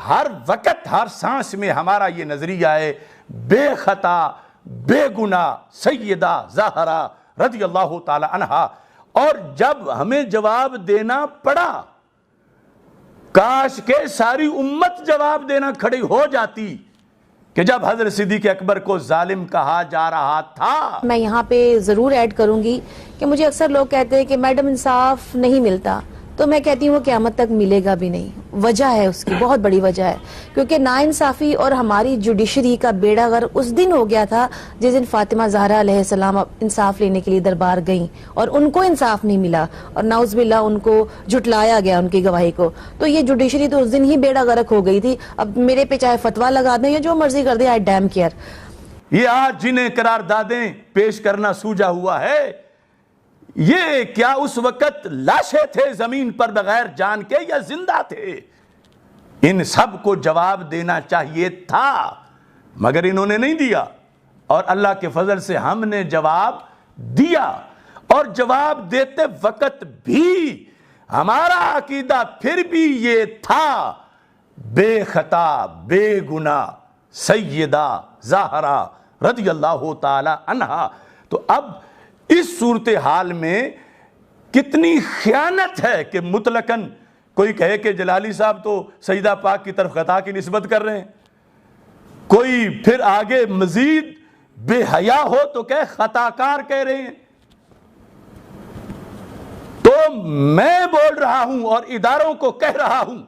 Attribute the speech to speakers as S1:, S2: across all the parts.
S1: ہر وقت ہر سانس میں ہمارا یہ نظریہ ہے بے خطا بے گناہ سیدہ زہرا رضی اللہ تعالی عنہا. اور جب ہمیں جواب دینا پڑا، کاش کہ ساری امت جواب دینا کھڑی ہو جاتی کہ جب حضرت صدیق اکبر کو ظالم کہا جا رہا تھا.
S2: میں یہاں پہ ضرور ایڈ کروں گی کہ مجھے اکثر لوگ کہتے ہیں کہ میڈم انصاف نہیں ملتا، تو میں کہتی ہوں وہ قیامت تک ملے گا بھی نہیں. وجہ ہے اس کی، بہت بڑی وجہ ہے، کیونکہ ناانصافی اور ہماری جوڈیشری کا بیڑا غر اس دن ہو گیا تھا جس دن فاطمہ زہرا علیہ السلام انصاف لینے کے لیے دربار گئیں اور ان کو انصاف نہیں ملا، اور نعوذ باللہ ان کو جھٹلایا گیا ان کی گواہی کو. تو یہ جوڈیشری تو اس دن ہی بیڑا غرق ہو گئی تھی. اب میرے پہ چاہے فتویٰ لگا دیں یا جو مرضی کر دیں، آئی ڈیم کیئر.
S1: یہ آج جنہیں قراردادیں پیش کرنا سوجا ہوا ہے، یہ کیا اس وقت لاشیں تھے زمین پر بغیر جان کے یا زندہ تھے؟ ان سب کو جواب دینا چاہیے تھا، مگر انہوں نے نہیں دیا. اور اللہ کے فضل سے ہم نے جواب دیا، اور جواب دیتے وقت بھی ہمارا عقیدہ پھر بھی یہ تھا بے خطا بے گناہ سیدہ زہرا رضی اللہ تعالی عنہا. تو اب اس صورتحال میں کتنی خیانت ہے کہ مطلقاً کوئی کہے کہ جلالی صاحب تو سیدہ پاک کی طرف خطا کی نسبت کر رہے ہیں، کوئی پھر آگے مزید بے حیا ہو تو کہ خطا کار کہہ رہے ہیں. تو میں بول رہا ہوں اور اداروں کو کہہ رہا ہوں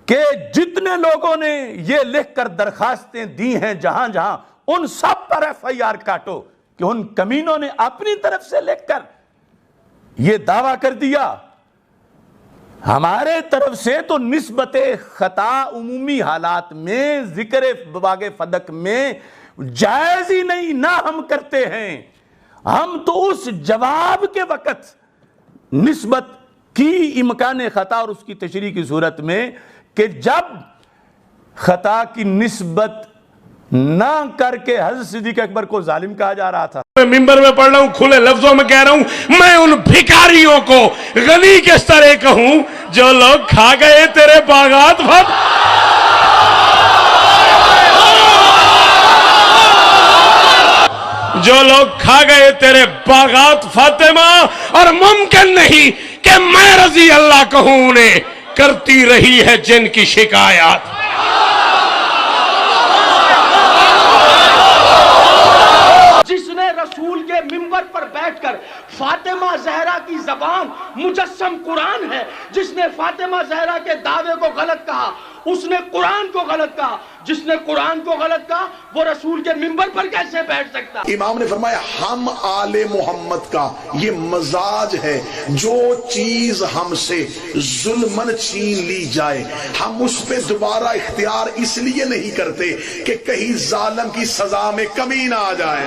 S1: کہ جتنے لوگوں نے یہ لکھ کر درخواستیں دی ہیں جہاں جہاں، ان سب پر ایف آئی آر کاٹو کہ ان کمینوں نے اپنی طرف سے لکھ کر یہ دعویٰ کر دیا. ہمارے طرف سے تو نسبت خطا عمومی حالات میں ذکر باغ فدق میں جائز ہی نہیں، نہ ہم کرتے ہیں. ہم تو اس جواب کے وقت نسبت کی امکان خطا اور اس کی تشریح کی صورت میں کہ جب خطا کی نسبت نہ کر کے حضرت صدیق اکبر کو ظالم کہا جا رہا تھا.
S3: میں ممبر میں پڑھ رہا ہوں، کھلے لفظوں میں کہہ رہا ہوں، میں ان بھکاریوں کو غنی کس طرح کہوں جو لوگ کھا گئے تیرے باغات جو لوگ کھا گئے تیرے باغات فاطمہ، اور ممکن نہیں کہ میں رضی اللہ کہوں انہیں کرتی رہی ہے جن کی شکایات.
S4: جس نے رسول کے منبر پر بیٹھ کر فاطمہ زہرا کی زبان مجسم قرآن ہے، جس نے فاطمہ زہرا کے دعوے کو غلط کہا اس نے قرآن کو غلط کہا، جس نے قرآن کو غلط کہا وہ رسول کے منبر پر کیسے بیٹھ سکتا؟
S5: امام نے فرمایا ہم آل محمد کا یہ مزاج ہے، جو چیز ہم سے ظلمن چھین لی جائے ہم اس پہ دوبارہ اختیار اس لیے نہیں کرتے کہ کہیں ظالم کی سزا میں کمی نہ آ جائے.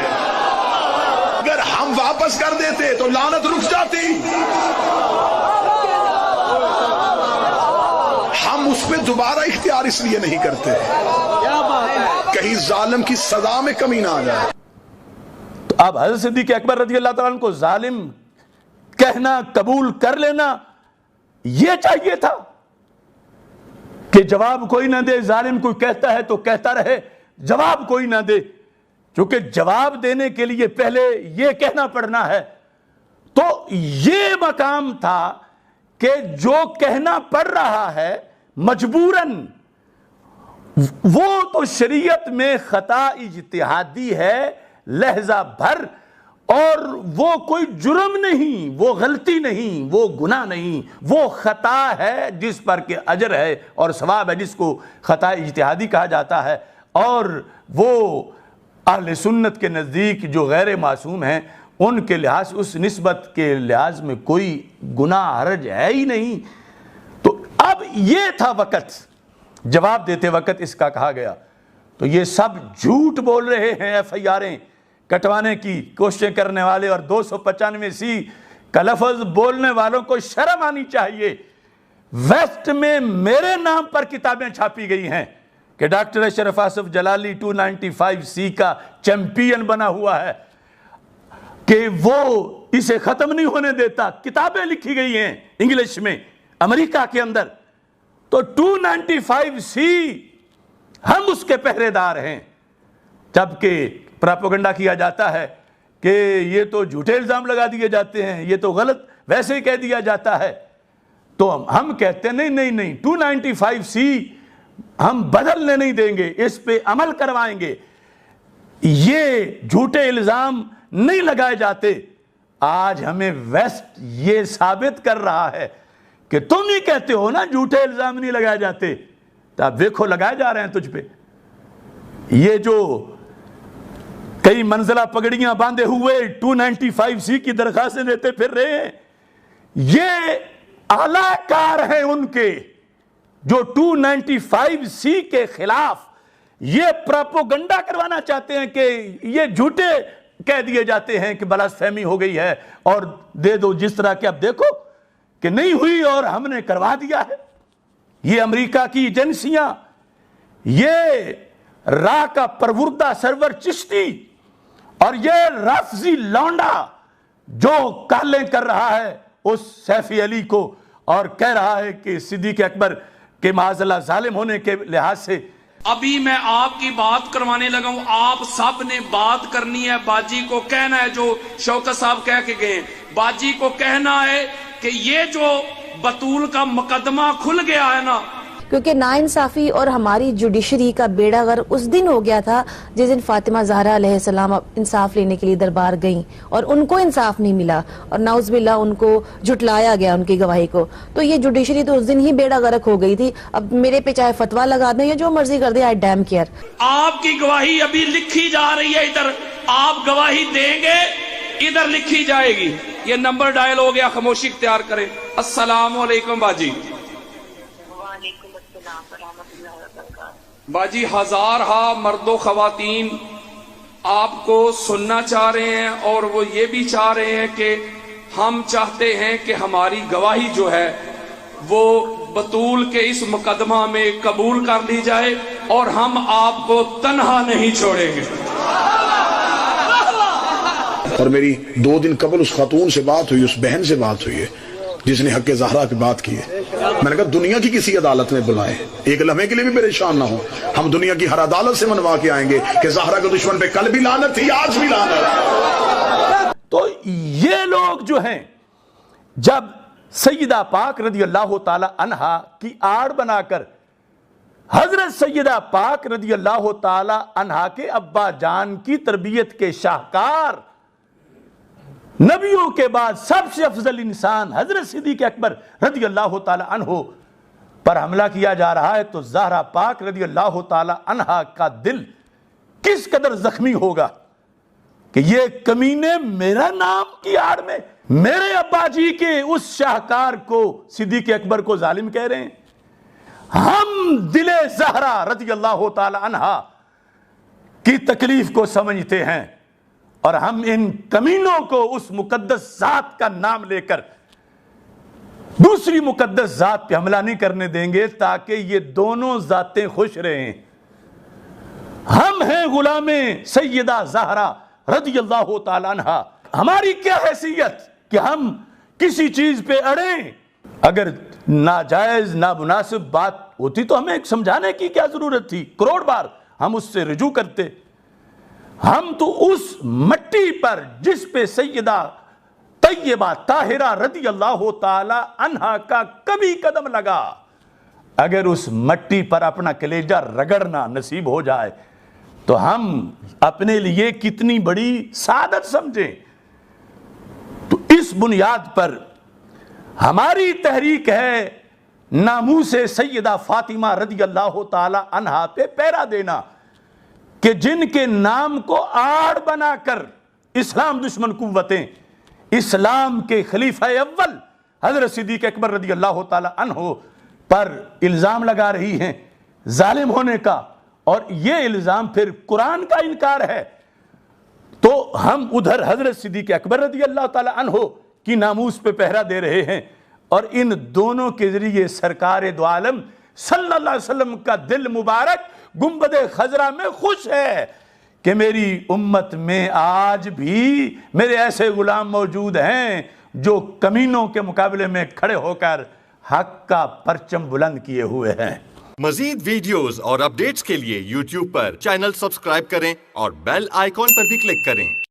S5: اگر ہم واپس کر دیتے تو لعنت رک جاتی. ہم اس پہ دوبارہ اختیار اس لیے نہیں کرتے کہیں ظالم کی سزا میں کمی نہ آ جائے.
S1: تو اب حضرت صدیق اکبر رضی اللہ تعالیٰ عنہ کو ظالم کہنا قبول کر لینا یہ چاہیے تھا کہ جواب کوئی نہ دے. ظالم کوئی کہتا ہے تو کہتا رہے، جواب کوئی نہ دے. چونکہ جواب دینے کے لیے پہلے یہ کہنا پڑنا ہے. تو یہ مقام تھا کہ جو کہنا پڑ رہا ہے مجبوراً، وہ تو شریعت میں خطا اجتہادی ہے لہجہ بھر، اور وہ کوئی جرم نہیں، وہ غلطی نہیں، وہ گناہ نہیں، وہ خطا ہے جس پر کہ اجر ہے اور ثواب ہے، جس کو خطا اجتہادی کہا جاتا ہے. اور وہ اہل سنت کے نزدیک جو غیر معصوم ہیں ان کے لحاظ اس نسبت کے لحاظ میں کوئی گناہ حرج ہے ہی نہیں. تو اب یہ تھا وقت، جواب دیتے وقت اس کا کہا گیا. تو یہ سب جھوٹ بول رہے ہیں، ایف آئی آریں کٹوانے کی کوششیں کرنے والے، اور 295 کا لفظ بولنے والوں کو شرم آنی چاہیے. ویسٹ میں میرے نام پر کتابیں چھاپی گئی ہیں کہ ڈاکٹر اشرف آصف جلالی 295 کا چیمپئن بنا ہوا ہے کہ وہ اسے ختم نہیں ہونے دیتا. کتابیں لکھی گئی ہیں انگلش میں امریکہ کے اندر. تو 295C ہم اس کے پہرے دار ہیں، جبکہ پراپیگنڈا کیا جاتا ہے کہ یہ تو جھوٹے الزام لگا دیے جاتے ہیں، یہ تو غلط ویسے ہی کہہ دیا جاتا ہے۔ تو ہم کہتے ہیں نہیں 295C ہم بدلنے نہیں دیں گے، اس پہ عمل کروائیں گے، یہ جھوٹے الزام نہیں لگائے جاتے۔ آج ہمیں ویسٹ یہ ثابت کر رہا ہے کہ تم ہی کہتے ہو نا جھوٹے الزام نہیں لگائے جاتے، تو اب دیکھو لگائے جا رہے ہیں تجھ پہ۔ یہ جو کئی منزلہ پگڑیاں باندھے ہوئے 295C کی درخواستیں دیتے پھر رہے ہیں، یہ اعلی کار ہیں ان کے جو 295C کے خلاف یہ پراپوگنڈا کروانا چاہتے ہیں کہ یہ جھوٹے کہہ دیے جاتے ہیں کہ بلاس فہمی ہو گئی ہے اور دے دو جس طرح کہ اب دیکھو کہ نہیں ہوئی اور ہم نے کروا دیا ہے۔ یہ امریکہ کی ایجنسیاں، یہ راہ کا پروردہ سرور چشتی اور یہ رافضی لونڈا جو کالیں کر رہا ہے اس سیفی علی کو اور کہہ رہا ہے کہ صدیق اکبر کے معاذ اللہ ظالم ہونے کے لحاظ سے۔
S6: ابھی میں آپ کی بات کروانے لگا ہوں، آپ سب نے بات کرنی ہے، باجی کو کہنا ہے جو شوکت صاحب کہہ کے گئے، باجی کو کہنا ہے کہ یہ جو بطول کا مقدمہ کھل گیا ہے نا،
S2: کیونکہ ناانصافی اور ہماری جوڈیشری کا بیڑا غرق اس دن ہو گیا تھا جس دن فاطمہ زہرا علیہ السلام انصاف لینے کے لیے دربار گئیں اور ان کو انصاف نہیں ملا اور نعوذ باللہ ان کو جھٹلایا گیا ان کی گواہی کو، تو یہ جوڈیشری تو اس دن ہی بیڑا غرق ہو گئی تھی۔ اب میرے پہ چاہے فتویٰ لگا دیں یا جو مرضی کر دیں، آئی ڈیم کیئر۔
S6: آپ کی گواہی ابھی لکھی جا رہی ہے، ادھر آپ گواہی دیں گے ادھر لکھی جائے گی۔ یہ نمبر ڈائل ہو گیا، خاموشی اختیار کریں۔ السلام علیکم باجی۔ باجی ہزارہا مرد و خواتین آپ کو سننا چاہ رہے ہیں اور وہ یہ بھی چاہ رہے ہیں کہ ہم چاہتے ہیں کہ ہماری گواہی جو ہے وہ بطول کے اس مقدمہ میں قبول کر لی جائے اور ہم آپ کو تنہا نہیں چھوڑیں گے۔
S5: اور میری 2 دن قبل اس خاتون سے بات ہوئی، اس بہن سے بات ہوئی ہے جس نے حق زہرا کی بات کی ہے۔ میں نے کہا دنیا کی کسی عدالت میں بلائیں، ایک لمحے کے لیے بھی پریشان نہ ہو، ہم دنیا کی ہر عدالت سے منوا کے آئیں گے کہ زہرا کے دشمن پہ کل بھی لعنت تھی، آج بھی لعنت۔
S1: تو یہ لوگ جو ہیں جب سیدہ پاک رضی اللہ تعالی عنہا کی آڑ بنا کر حضرت سیدہ پاک رضی اللہ تعالی عنہا کے ابا جان کی تربیت کے شاہکار، نبیوں کے بعد سب سے افضل انسان حضرت صدیق اکبر رضی اللہ تعالی عنہ پر حملہ کیا جا رہا ہے، تو زہرا پاک رضی اللہ تعالی عنہا کا دل کس قدر زخمی ہوگا کہ یہ کمینے میرا نام کی آڑ میں میرے ابا جی کے اس شاہکار کو صدیق اکبر کو ظالم کہہ رہے ہیں۔ ہم دل زہرا رضی اللہ تعالی عنہا کی تکلیف کو سمجھتے ہیں اور ہم ان کمینوں کو اس مقدس ذات کا نام لے کر دوسری مقدس ذات پہ حملہ نہیں کرنے دیں گے تاکہ یہ دونوں ذاتیں خوش رہیں۔ ہم ہیں غلام سیدہ زہرا رضی اللہ تعالی عنہا، ہماری کیا حیثیت کہ ہم کسی چیز پہ اڑیں؟ اگر ناجائز نامناسب بات ہوتی تو ہمیں سمجھانے کی کیا ضرورت تھی؟ کروڑ بار ہم اس سے رجوع کرتے۔ ہم تو اس مٹی پر جس پہ سیدہ طیبہ طاہرہ رضی اللہ تعالی عنہا کا کبھی قدم لگا، اگر اس مٹی پر اپنا کلیجہ رگڑنا نصیب ہو جائے تو ہم اپنے لیے کتنی بڑی سعادت سمجھیں۔ تو اس بنیاد پر ہماری تحریک ہے ناموس سیدہ فاطمہ رضی اللہ تعالی عنہا پہ پیرا دینا کہ جن کے نام کو آڑ بنا کر اسلام دشمن قوتیں اسلام کے خلیفہ اول حضرت صدیق اکبر رضی اللہ تعالی عنہ پر الزام لگا رہی ہیں ظالم ہونے کا، اور یہ الزام پھر قرآن کا انکار ہے، تو ہم ادھر حضرت صدیق اکبر رضی اللہ تعالی عنہ کی ناموس پہ پہرا دے رہے ہیں، اور ان دونوں کے ذریعے سرکار دو عالم صلی اللہ علیہ وسلم کا دل مبارک گنبد خضرا میں خوش ہے کہ میری امت میں آج بھی میرے ایسے غلام موجود ہیں جو کمینوں کے مقابلے میں کھڑے ہو کر حق کا پرچم بلند کیے ہوئے ہیں۔
S7: مزید ویڈیوز اور اپڈیٹس کے لیے YouTube پر چینل سبسکرائب کریں اور بیل آئیکن پر بھی کلک کریں۔